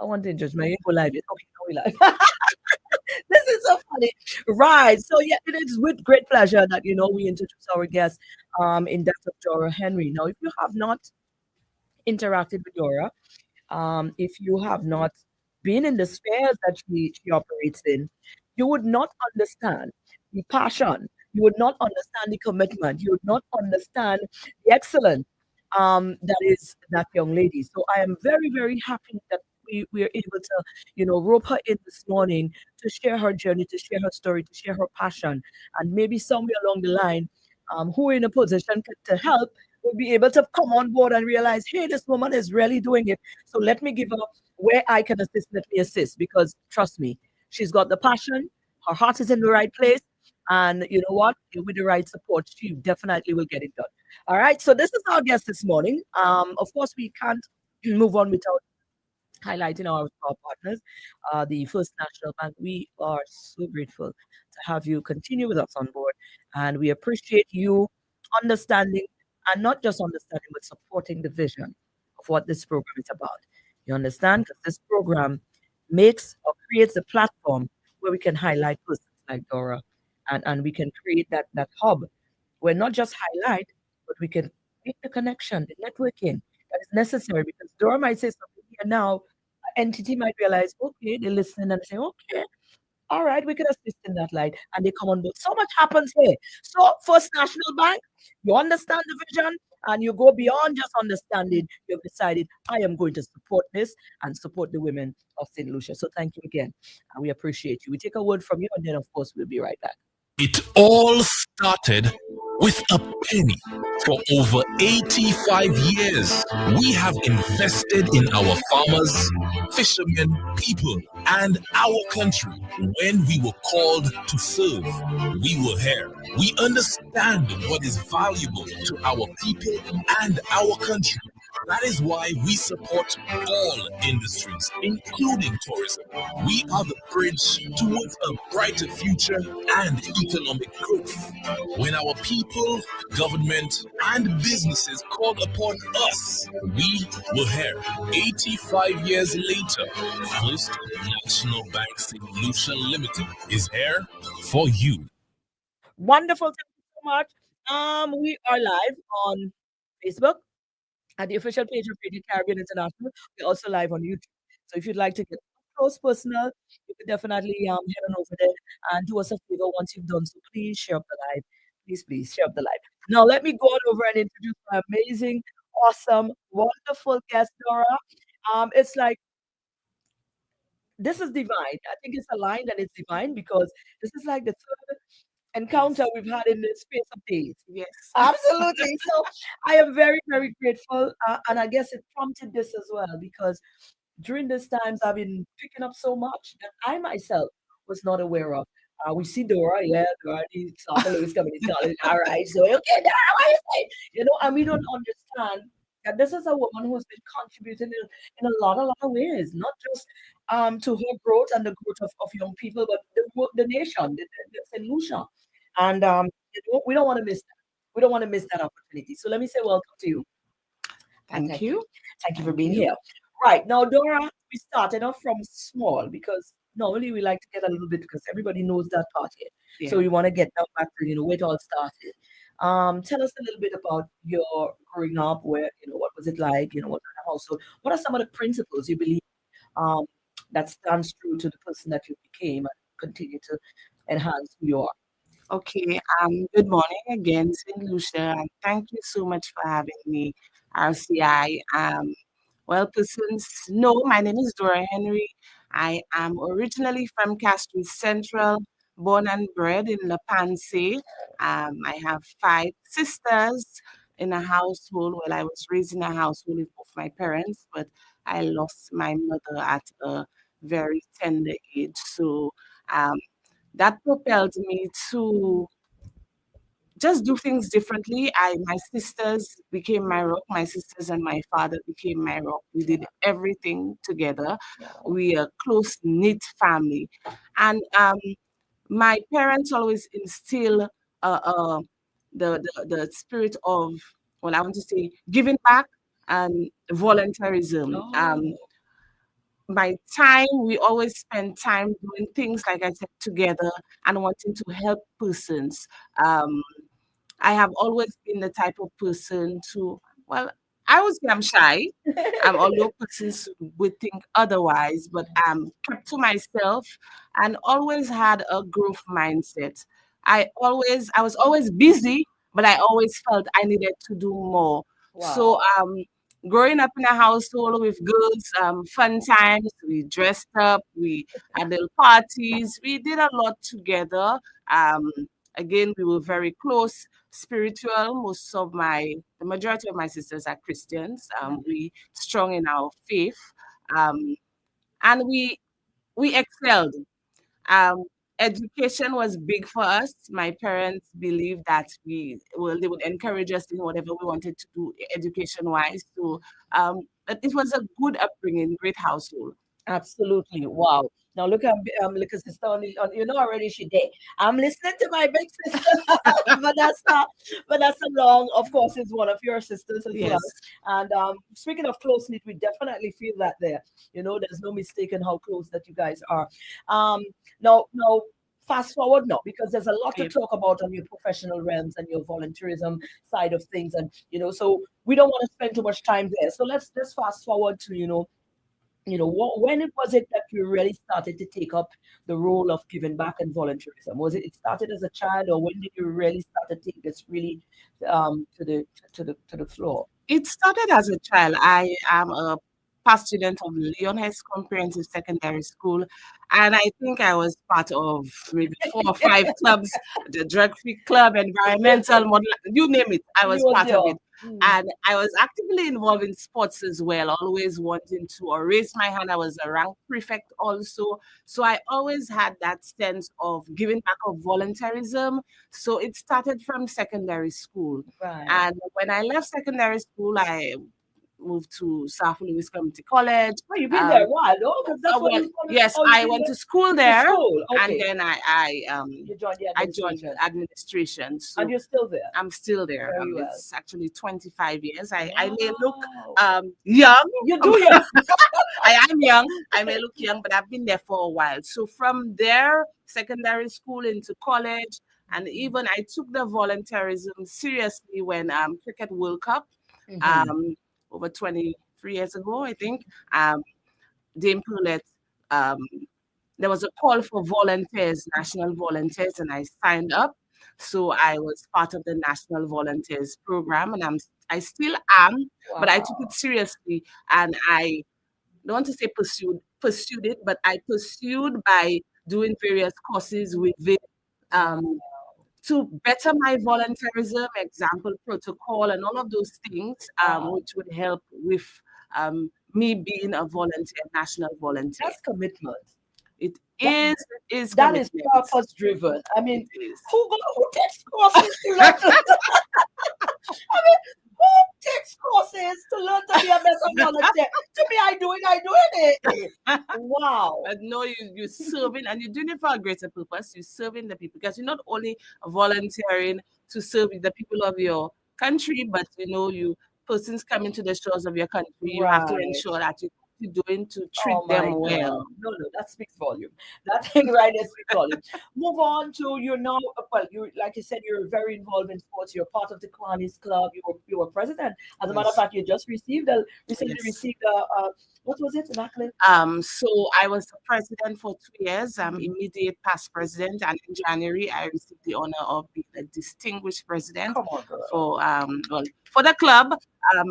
I want to judge my info live. Okay, now we live. This is so funny. Right. So yeah, it is with great pleasure that we introduce our guest in that of Dora Henry. Now, if you have not interacted with Dora, if you have not been in the spheres that she operates in, you would not understand the passion. You would not understand the commitment. You would not understand the excellence that is that young lady. So I am very, very happy that we are able to, rope her in this morning to share her journey, to share her story, to share her passion. And maybe somewhere along the line, who are in a position to help will be able to come on board and realize, hey, this woman is really doing it. So let me give her where I can assist, let me assist. Because trust me, she's got the passion, her heart is in the right place. And you know what? With the right support, she definitely will get it done. All right. So this is our guest this morning. Of course, we can't move on without highlighting our partners, the First National Bank. We are so grateful to have you continue with us on board. And we appreciate you understanding and not just understanding, but supporting the vision of what this program is about. You understand? Because this program makes or creates a platform where we can highlight persons like Dora and we can create that hub where not just highlight, but we can make the connection, the networking that is necessary because Dora might say something here now, entity might realize, okay, they listen and say, okay, all right, we can assist in that light. And they come on board. So much happens here. So, First National Bank, you understand the vision and you go beyond just understanding. You've decided, I am going to support this and support the women of St. Lucia. So, thank you again. And we appreciate you. We take a word from you and then, of course, we'll be right back. It all started with a penny. For over 85 years, we have invested in our farmers, fishermen, people, and our country. When we were called to serve, we were here. We understand what is valuable to our people and our country. That is why we support all industries, including tourism. We are the bridge towards a brighter future and economic growth. When our people, government, and businesses called upon us, we were here. 85 years later, First National Bank St. Lucia Limited is here for you. Wonderful. Thank you so much. We are live on Facebook at the official page of Radio Caribbean International. We're also live on YouTube. So if you'd like to get close personal, you can definitely head on over there and do us a favor once you've done so. Please share up the live. Please share up the live. Now let me go on over and introduce my amazing, awesome, wonderful guest, Dora. It's like this is divine. I think it's aligned and it's divine because this is like the third encounter we've had in the space of days. Yes. Absolutely. So I am very, very grateful. And I guess it prompted this as well because during these times I've been picking up so much that I myself was not aware of. We see Dora, yeah, Dora, the soccer is coming, he's calling, all right, so okay, Dora, what you say? And we don't understand that this is a woman who has been contributing in a lot of ways, not just to her growth and the growth of young people, but the nation, the St. Lucia. And we don't want to miss that. We don't want to miss that opportunity. So let me say welcome to you. Thank you. Thank you for being here. Right. Now, Dora, we started off from small because normally we like to get a little bit because everybody knows that part here. Yeah. So we want to get down back to, where it all started. Tell us a little bit about your growing up, where, what was it like, what kind of household, what are some of the principles you believe that stands true to the person that you became and continue to enhance who you are? Okay. Good morning again, St. Lucia, and thank you so much for having me, RCI. Well, persons know my name is Dora Henry. I am originally from Castries Central, born and bred in La Panse. I have 5 sisters in a household. Well, I was raised in a household with both my parents, but I lost my mother at a very tender age. So that propelled me to just do things differently. My sisters became my rock. My sisters and my father became my rock. We did everything together. We are a close knit family, and my parents always instill the spirit of, I want to say, giving back and voluntarism. my time, we always spend time doing things, like I said, together and wanting to help persons. Um, I have always been the type of person to, well, I would say I'm shy. Although persons would think otherwise, but I'm kept to myself and always had a growth mindset. I was always busy, but I always felt I needed to do more. So, Wow. growing up in a household with girls, fun times, we dressed up, we had little parties, we did a lot together. Um, Again, we were very close, spiritual. The majority of my sisters are Christians. We strong in our faith, um, and we excelled. Um, Education was big for us. My parents believed that they would encourage us in whatever we wanted to do education wise. So, but it was a good upbringing, great household. Absolutely. Wow. Now look at little sister you know already she did. I'm listening to my big sister, Vanessa. Vanessa Long, of course, is one of your sisters as well. Yes. And speaking of close knit, we definitely feel that there. You know, there's no mistaking how close that you guys are. Um, now, fast forward now because there's a lot to Okay. talk about on your professional realms and your volunteerism side of things, and so we don't want to spend too much time there. So let's fast forward to when it was it that you really started to take up the role of giving back and volunteerism? Was it started as a child, or when did you really start to take this really to the floor? It started as a child. I am a past student of Leon High Comprehensive Secondary School, and I think I was part of maybe 4 or 5 clubs, the drug free club, environmental model, you name it. I You was was part of there. it. And I was actively involved in sports as well, always wanting to or raise my hand. I was a rank prefect also. So I always had that sense of giving back of volunteerism. So it started from secondary school. Right. And when I left secondary school, I moved to South Louis Community College. Oh, you've been there Um, a while, no? Because that's what well, you call it. yes, Oh, you've I been went there to school to there, school. and Okay. then You joined the I joined administration, administration. and So you're still there. I'm still there. Very well. It's actually 25 years. I may look Wow. young. You do your I am young. I may look young, but I've been there for a while. So from there, secondary school into college, and even I took the volunteerism seriously when Cricket World Cup, Mhm. um, over 23 years ago, I think. Dame Poulet, um, there was a call for volunteers, national volunteers, and I signed up. So I was part of the National Volunteers Program, and I still am, but I took it Wow. seriously, and I don't want to say pursued it, but I pursued by doing various courses with it, Wow. um, to better my volunteerism, example protocol, and all of those things, Wow. which would help with me being a volunteer, national volunteer. That's commitment. It That is it is that is commitment. purpose driven. I It mean, is. who takes courses to learn to I mean, who takes courses to learn to be a better volunteer? To me, I doing it. Wow. But no, you're serving and you're doing it for a greater purpose. You're serving the people because you're not only volunteering to serve the people of your country, but you persons coming to the shores of your country, you have to Right. ensure that you're doing to treat Oh them my God. well. No, no, that speaks volume. That thing right there speaks volume. Move on to you're now, well, you like you said, you're very involved in sports. You're part of the Kiwanis Club. You were president. As a matter of Yes. fact, you just recently Yes. received what was it? An accolade? So I was the president for 2 years, Mhm. immediate past president, and in January I received the honor of being a distinguished president Come on, girl. for the club.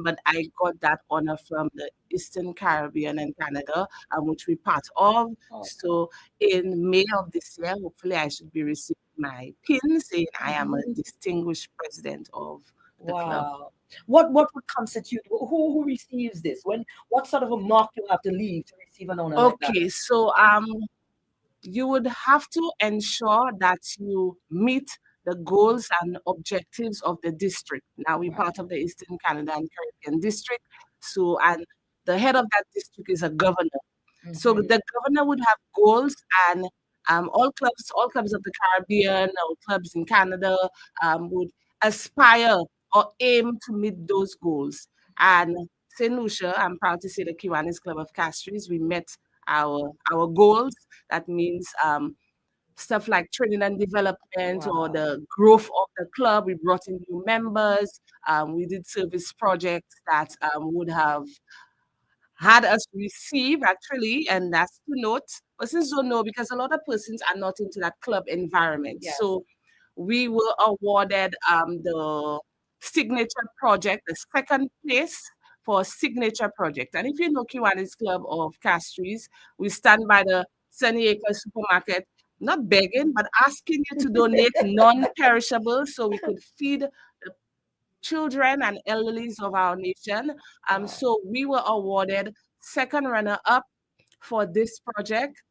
But I got that honor from the Eastern Caribbean and Canada, which we're part of. Oh, So in May of this year, hopefully I should be receiving my pin saying I am a mhm. distinguished president of the club. Wow. What would constitute who receives this? What sort of a mark you have to leave to receive an honor like that? Okay, so you would have to ensure that you meet the goals and objectives of the district. Now, we're Right. part of the Eastern Canada and Caribbean district. So, and the head of that district is a governor. So Mhm. the governor would have goals, and all clubs of the Caribbean, or clubs in Canada, would aspire or aim to meet those goals. And St. Lucia, I'm proud to say the Kiwanis Club of Castries, we met our goals. That means stuff like training and development or Wow. the growth of the club. We brought in new members. We did service projects that would have had us receive actually, and that's to note. Persons don't know because a lot of persons are not into that club environment. Yes. So we were awarded the signature project, the second place for signature project. And if you know Kiwanis Club of Castries, we stand by the Sunny Acres supermarket, not begging, but asking you to donate non-perishable so we could feed the children and elderlies of our nation. Wow. So we were awarded second runner-up for this project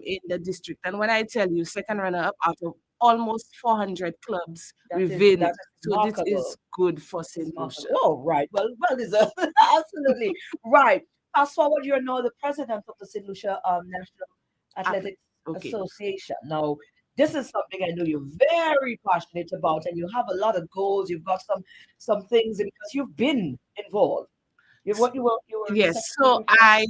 in the district. And when I tell you second runner-up out of almost 400 clubs That within, is so this is remarkable. good for It's St. remarkable. Lucia. Oh, right. Well deserved. Absolutely. Right. Fast forward, you're now the president of the St. Lucia National Athletics Okay. Association. Now, this is something I know you're very passionate about, and you have a lot of goals. You've got some things because you've been involved. You were the Yes, secretary so for.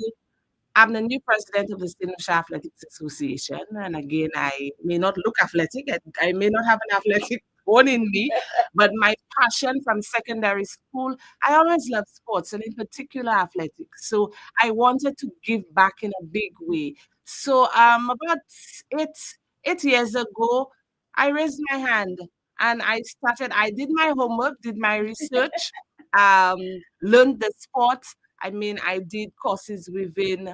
I'm the new president of the St. Lucia Athletics Association. And again, I may not look athletic, I may not have an athletic bone in me, but my passion from secondary school, I always loved sports and in particular athletics. So I wanted to give back in a big way. So about eight, 8 years ago, I raised my hand and I did my homework, did my research, um, learned the sport. I mean, I did courses within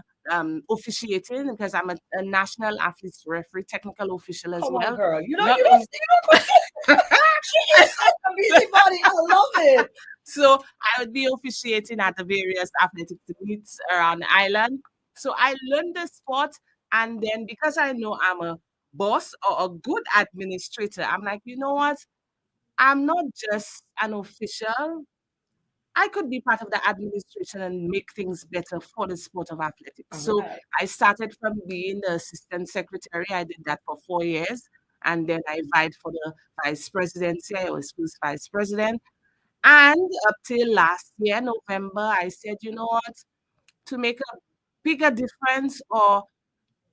officiating because I'm a national athletes referee, technical official as Come on, well. girl. Not only You don't quit. She is such a busybody. I love it. so I would be officiating at the various athletic meets around the island. So I learned the sport, and then because I know I'm a boss or a good administrator, I'm like, you know what? I'm not just an official. I could be part of the administration and make things better for the sport of athletics. All So right. I started from being the assistant secretary. I did that for 4 years. And then I vied for the vice presidency. I was first vice president. And up till last year, November, I said, you know what, to make a bigger difference or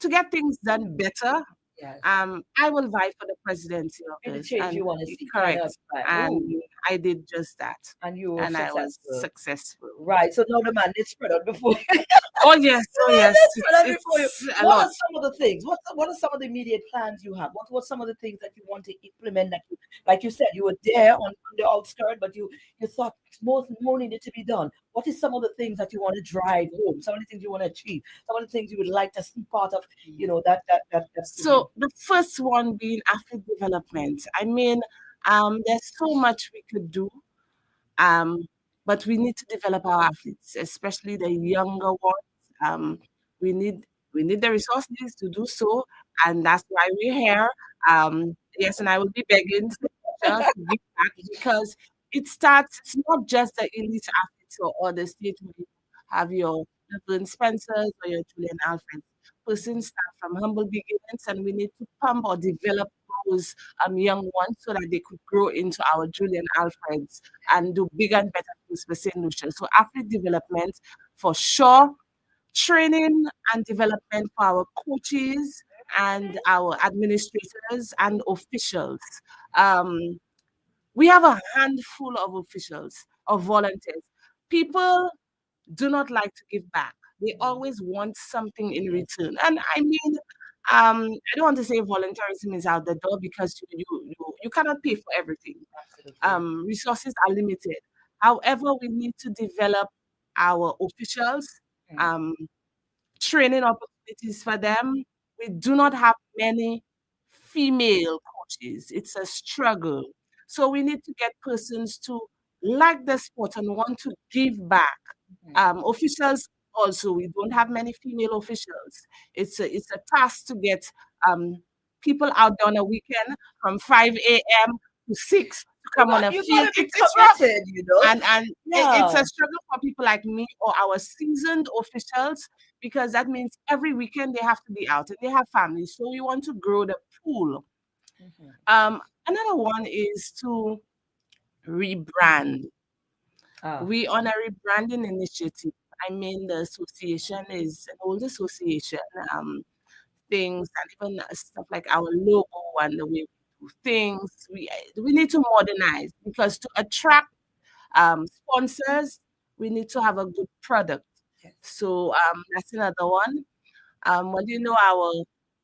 to get things done better, Yes. I will vie for the presidency Be the office. change And you want to see. Kind of correct. like, And ooh, I did just that. and you were And I was successful. successful. Right. So now the man did spread out before you. Oh yes, oh yes. Let's spread out before you. It's a What lot. are some of the things? What are some of the immediate plans you have? What some of the things that you want to implement that you, like you said, you were there on the outskirts, but you thought more needed to be done. What is some of the things that you want to drive home? Some of the things you want to achieve? Some of the things you would like to see part of, that So the first one being athlete development. I mean, there's so much we could do. Um, but we need to develop our athletes, especially the younger ones. Um, we need we need the resources to do so, and that's why we're here. Yes, and I will be begging to give back because it starts. It's not just the elite athletes or the stage where you have your Evelyn Spencers or your Julian Alfred. Persons start from humble beginnings, and we need to pump or develop those young ones so that they could grow into our Julian Alfreds and do bigger and better things for St. Lucia. So athlete development for sure, training and development for our coaches and our administrators and officials. Um, we have a handful of officials, of volunteers. People do not like to give back. They always want something in return. And I mean, I don't want to say volunteerism is out the door because you cannot pay for everything. absolutely. Resources are limited. However, we need to develop our officials, Mm. um, training opportunities for them. We do not have many female coaches. It's a struggle. So we need to get persons to like the sport and want to give back. Officials also, we don't have many female officials. It's a task to get um, people out there on a weekend from 5 a.m. to 6 to come on a You field. gotta be It's rough. committed, you know. It's Yeah. a struggle for people like me or our seasoned officials because that means every weekend they have to be out and they have families. So we want to grow the pool. Mhm. Another one is to rebrand. Ah, We on a rebranding initiative. I mean, the association is an old association. Things and even stuff like our logo and the way we do things. We need to modernize because to attract sponsors, we need to have a good product. yes. So that's another one. Well, our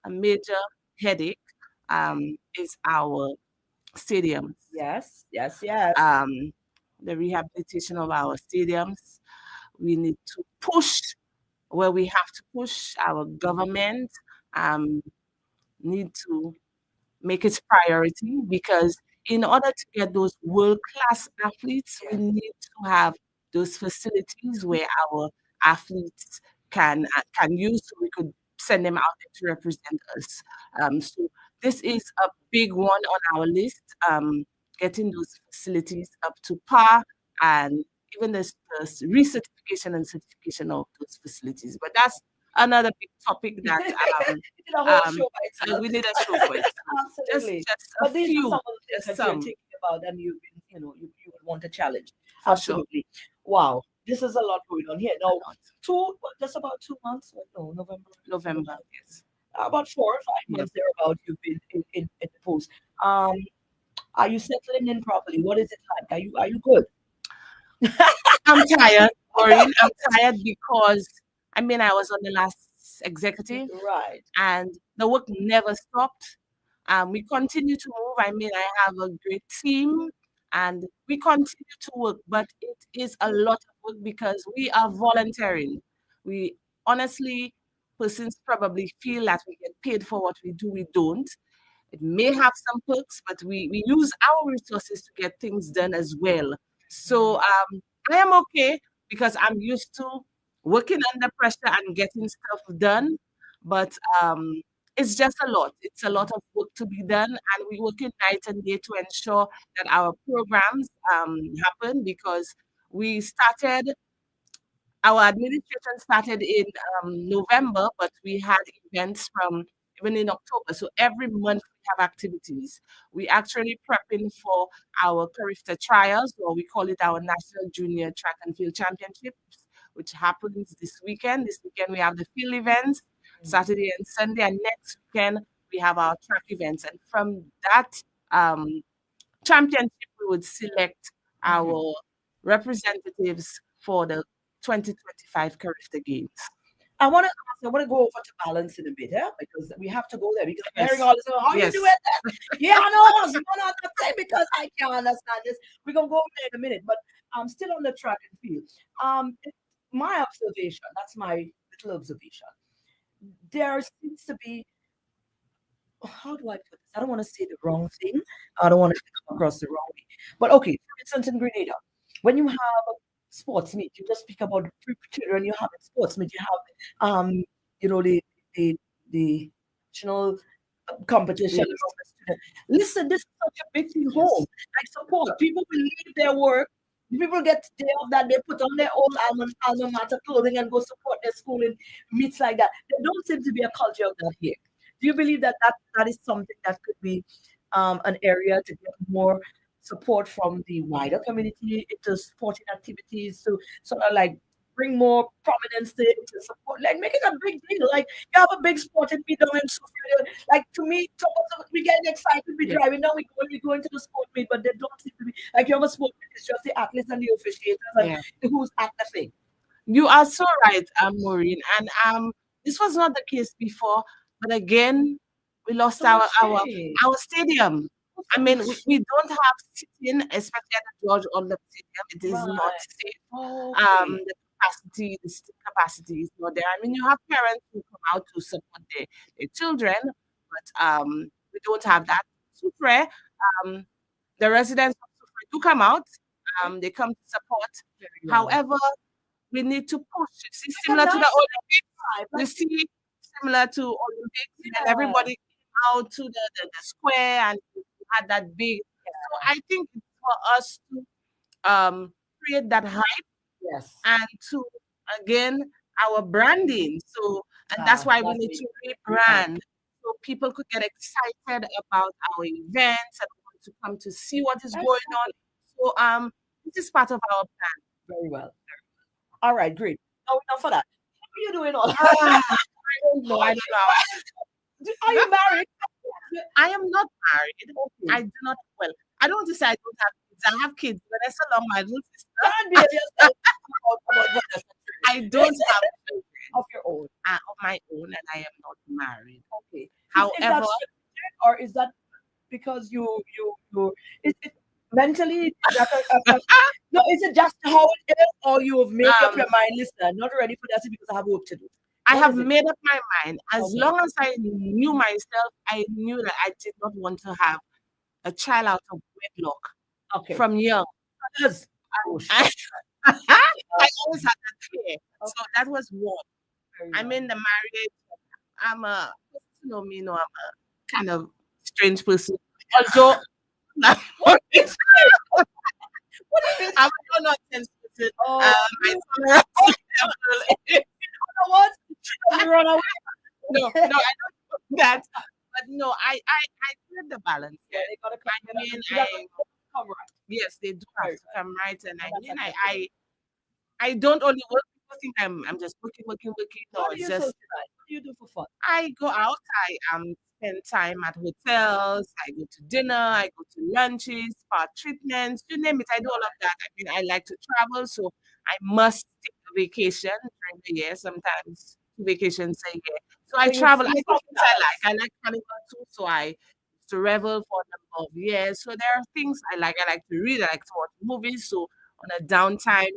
a major headache is our stadiums. Yes, yes, yes. Um, the rehabilitation of our stadiums. We need to push where we have to push. Our government um, need to make it priority because in order to get those world class athletes, we Yes. need to have those facilities where our athletes can use so we could send them out there to represent us. So this is a big one on our list. Getting those facilities up to par and even the recertification and certification of those facilities. But that's another big topic You that did a whole um, show by itself. we need a show for it. So Absolutely. just a But these are some few, of the things just that you're some thinking about and you've been, you would want a challenge. for sure. Absolutely. Wow. This is a lot going on here. Now, A lot. just about 2 months, no, November, December, November, January. yes. About 4 or 5 months Yep. thereabout, you've been in the post. Um, are you settling in properly? What is it like? Are you good? I'm tired, Maureen. I'm tired because I mean I was on the last executive Right. and the work never stopped. We continue to move. I mean, I have a great team and we continue to work, but it is a lot of work because we are volunteering. We honestly, persons probably feel that we get paid for what we do. We don't. It may have some perks, but we use our resources to get things done as well. So I am okay because I'm used to working under pressure and getting stuff done. But it's just a lot. It's a lot of work to be done, and we working night and day to ensure that our programs happen because we started our administration started in November, but we had events from even in October. So every month we have activities. We actually prepping for our Carifta trials, or we call it our National Junior Track and Field Championships, which happens this weekend. This weekend we have the field events, Saturday and Sunday, and next weekend we have our track events. And from that um, championship, we would select Mhm. our representatives for the 2025 Carifta Games. I want to go over to balance in a bit, yeah, because we have to go there because I'm hearing Yes, all this. "Oh, how you yes, do it? Yeah, I know. You know what I'm saying because I can't understand this. We're gonna go over there in a minute, but I'm still on the track and field. My observation. That's my little observation. There seems to be, how do I put this? I don't want to say the wrong thing. I don't want to come across the wrong way. But okay, for instance, in Grenada, when you have sports meet, you just speak about children. You have a sports meet. You have, you know, the national competition yes, among the students. Listen, this is such a big thing home. yes, Like support. People will leave their work. People get day off that they put on their own alma mater clothing and go support their school in meets like that. There don't seem to be a culture of that here. Do you believe that is something that could be an area to get more support from the wider community into sporting activities to sort of like bring more prominence to support, like make it a big deal. Like you have a big sporting meet down in Sophia. Like to me, we getting excited, we yeah, driving down, we go into the sport meet, but they don't seem to be like you have a sport meet, it's just the athletes and the officiators and yeah. who's at the thing. You are so right, Maureen. And this was not the case before, but again, we lost So our much our change. our stadium. I So mean, much. we don't have sitting, especially at the George Orland Stadium. It is not Right. safe. Okay. The seating capacity is not there. I mean, you have parents who come out to support their children, but we don't have that. Sufre, um, the residents of Sufre do come out. They come to support. Very well. However, we need to push. You see, Like a similar to the national Olympics, vibe. you Like see, similar to Olympics, and then yeah. everybody came out to the square and we had that big. So I think it's for us to create that hype Yes. and to again our branding. So and that's Ah, why we that's need me. to Right. rebrand so people could get excited about our events and want to come to see what is going on. Exactly. So it is part of our plan. Very well. All right, great. Now enough for that. How are you doing all? I don't know. I don't know. Are you married? I am not married. Okay. I do not. Well, I don't want to say I don't have kids. I have kids, but I still love my little sister. Can't be yourself about what that's I don't have children of your own. of my own, and I am not married. Okay. Is that However, strategic or is that because you is it mentally is that no, is it just how it is or you have made up um, your mind, listen, I'm not ready for that because I have work to do. I What have is it? made up my mind. As Okay. long as I knew myself, I knew that I did not want to have a child out of wedlock Okay. from young. Yes. Oh, I, I always had that fear. So okay. that was one. Very I'm well. in the marriage. I'm a, you know me, I'm a kind of strange person. Although What is it? What is it? I'm a nonsense person. Oh, My you tolerance level know what? You run away. no, I don't do that. But no, I get the balance. Yeah, they gotta come. I mean, You gotta come right. yes, they do have Very to well. come right, and And I that's mean, acceptable. I don't only work. People think I'm just working. No, What do it's you just socialize? What do you do for fun? I go out. I spend time at hotels. I go to dinner. I go to lunches, spa treatments. You name it. I do all of that. I mean, I like to travel, so I must take a vacation during the year. Sometimes 2 vacations a year. So I So travel. I you do things I socialize. like. I like carnival too, so I used to revel for a number of years. So there are things I like. I like to read. I like to watch movies. So on a downtime,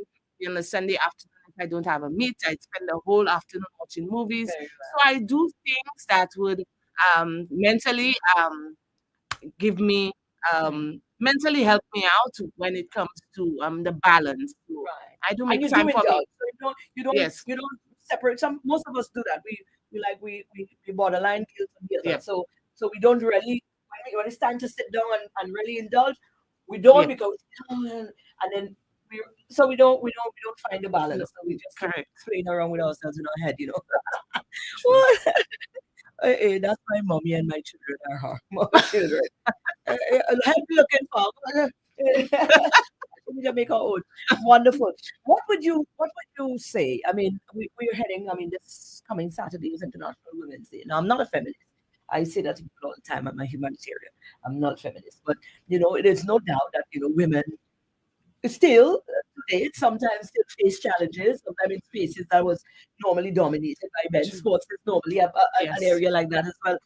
on a Sunday afternoon, if I don't have a meet, I spend the whole afternoon watching movies. Very So I do things that would mentally give me well. mentally help me out when it comes to the balance. So Right. I do And make you do time for me. indulge. So Yes. you don't separate some most of us do that. We borderline guilt and guilt. Yep. So we don't really when it's time to sit down and really indulge, we don't Yep. because and then we we don't find the No, balance. So we just keep correct. playing around with ourselves in our head, you know. True. That's my mommy and my children are her. My children. Help looking for. We just make our own. Wonderful. What would you say? I mean, we're heading, I mean, this coming Saturday is International Women's Day. Now I'm not a feminist. I say that to people all the time. I'm a humanitarian. I'm not a feminist. But it is no doubt that, women still today sometimes still face challenges. Sometimes in spaces that was normally dominated by men. True. Sports is normally an Yes. area like that as well.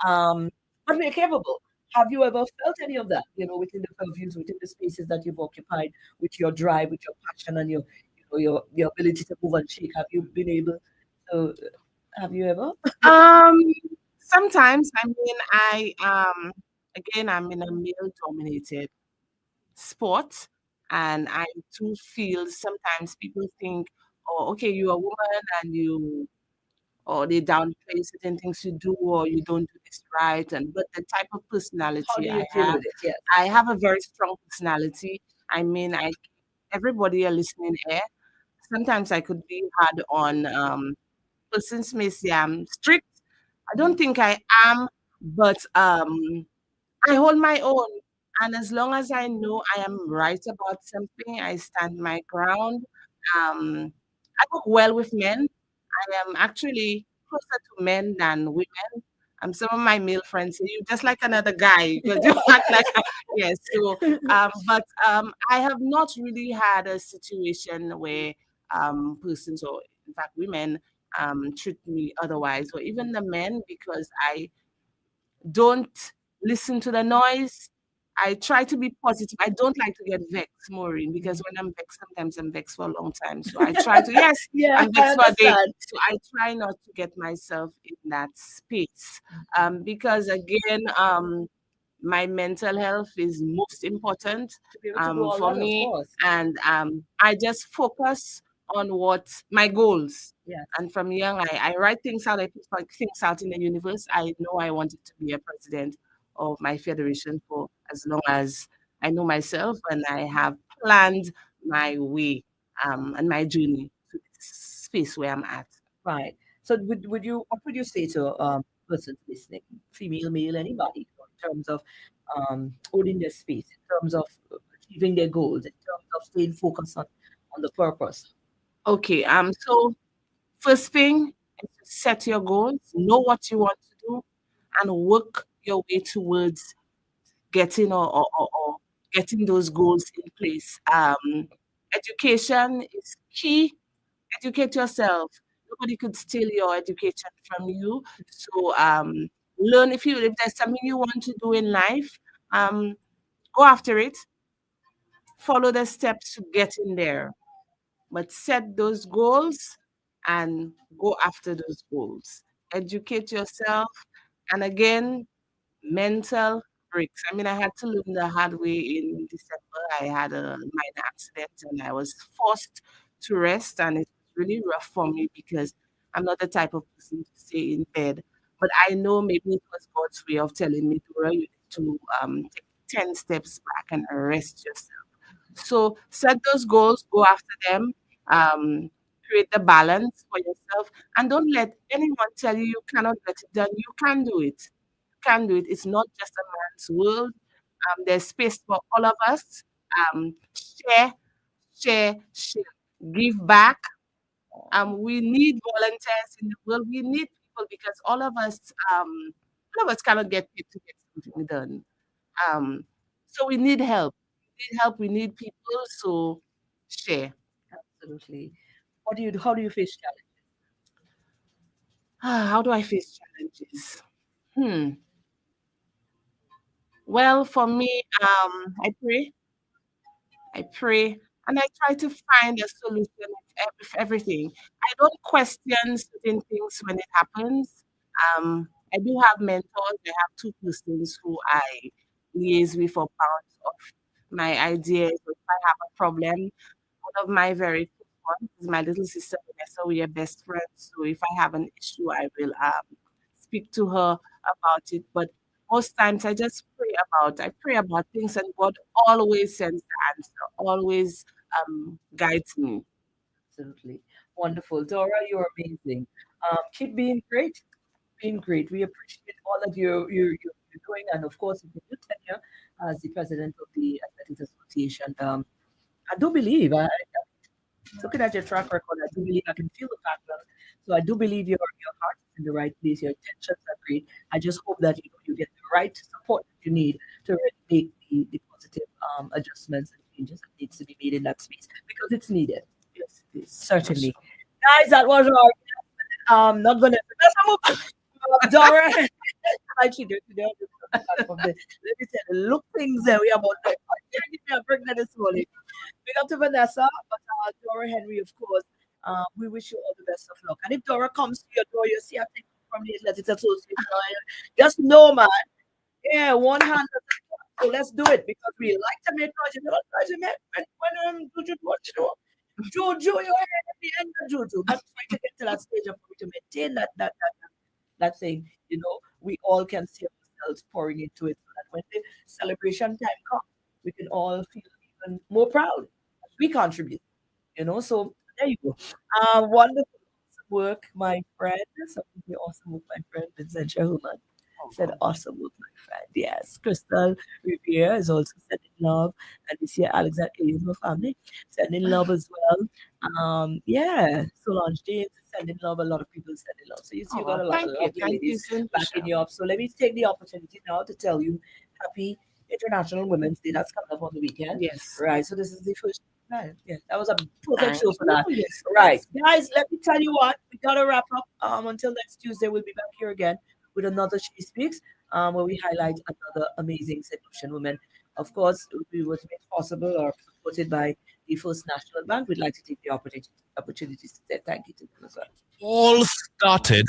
Um, but we're capable. Have you ever felt any of that? Within the purviews, within the spaces that you've occupied, with your drive, with your passion, and your ability to move and shake? Have you been able to? Have you ever? Um. Sometimes I mean again I'm in a male dominated sport, and I do feel sometimes people think, oh, okay, you're a woman and you or they downplay certain things you do or you don't do this right. And but the type of How personality do you deal with it? Yes. I have a very strong personality. I mean, I everybody a listening ear. Sometimes I could be hard on persons may say I'm strict. I don't think I am, but I hold my own. And as long as I know I am right about something, I stand my ground. I work well with men. I am actually closer to men than women. Some of my male friends say you just like another guy because you act like yes. So, I have not really had a situation where persons or in fact women treat me otherwise, or even the men, because I don't listen to the noise. I try to be positive. I don't like to get vexed, Maureen, because when I'm vexed, sometimes I'm vexed for a long time. So I try to, yes, Yeah, I'm I vexed for a day. understand. So I try not to get myself in that space. Because again, my mental health is most important To be able to do all for that, of me. course. And I just focus on what my goals. Yeah. And from young, I write things out, I put things out in the universe. I know I wanted to be a president of my federation for as long as I know myself, and I have planned my way and my journey to this space where I'm at. Right. So what would you say to persons listening, female, male, anybody, in terms of owning their space, in terms of achieving their goals in terms of staying focused on the purpose? Okay. So first thing is to set your goals, know what you want to do, and work your way towards getting or getting those goals in place. Education is key. Educate yourself. Nobody could steal your education from you. So learn if there's something you want to do in life, um, go after it. Follow the steps to get in there. But set those goals and go after those goals. Educate yourself. And again, mental breaks. I mean, I had to learn the hard way in December. I had a minor accident and I was forced to rest, and it was really rough for me because I'm not the type of person to stay in bed. But I know maybe it was God's way of telling me, Dora, you need to take 10 steps back and rest yourself. So set those goals, go after them, um, create the balance for yourself, and don't let anyone tell you you cannot get it done. You can do it. You can do it. It's not just a man's world. There's space for all of us. Share, share. Give back. We need volunteers in the world. We need people because all of us cannot get paid to get something done. Um, so we need help. We need help. We need people. So share. Absolutely. What do you do? How do you face challenge? How do I face challenges? Hmm. Well, for me, I pray, and I try to find a solution with everything. I don't question certain things when it happens. I do have mentors. I have two persons who I liaise with or bounce off my ideas. If I have a problem, one of my very close ones is my little sister Vanessa. We are best friends. So if I have an issue, I will speak to her about it. But most times I pray about things, and God always sends the answer, always guides me. Absolutely. Wonderful. Dora, you're amazing. Keep being great. Being great. We appreciate all that you're doing. And of course, in your new tenure as the president of the Athletics Association, I do believe, looking at your track record, I do believe I can feel the background. So I do believe your heart is in the right place. Your intentions are great. I just hope that you get the right support that you need to really make the positive adjustments and changes that needs to be made in that space because it's needed. Yes, it is. That's Certainly. Guys, that was our not gonna let's move Dora. I she do today. Let me tell you, look things that we about like give me a break this morning. Big up to Vanessa, but Dora Henry, of course. We wish you all the best of luck. And if Dora comes to your door, you see a thing from the Athletics Association. Just know, man. Yeah, one hand. So let's do it because we like to make noise. You know, noise you make when Juju watch you know. Juju, you're at the end of Juju. But try to get to that stage of to maintain that thing. You know, we all can see ourselves pouring into it so that when the celebration time comes, we can all feel even more proud. We contribute, you know. So there you go. Wonderful awesome work, my friend. Something awesome work, my friend Vincent Shahuman. Said all. awesome work, my friend. Yes, Crystal Revere is also sending love, and we see Alexander is my family sending love as well. Yeah, Solange James is sending love. A lot of people sending love. So you see, you got Oh, a lot of lovely thank you, ladies backing Lucia. you up. So let me take the opportunity now to tell you, happy International Women's Day. That's coming up on the weekend, Yes, right? So this is the first. Right. Yeah, that was a perfect thank show for you. that. Yes, it Right, is. guys. Let me tell you what we gotta wrap up. Until next Tuesday, we'll be back here again with another She Speaks, where we highlight another amazing solution woman. Of course, it was made possible or supported by the First National Bank. We'd like to take the opportunity to say thank you to them as well. All started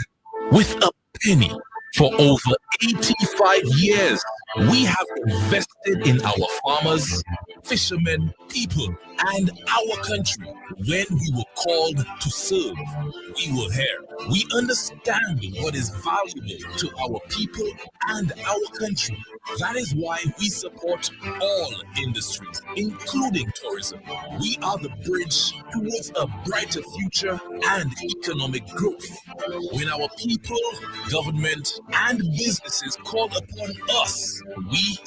with a penny. For over 85 years, we have invested in our farmers, fishermen, people, and our country. When we were called to serve, we were here. We understand what is valuable to our people and our country. That is why we support all industries, including tourism. We are the bridge towards a brighter future and economic growth. When our people, government, and businesses call upon us, we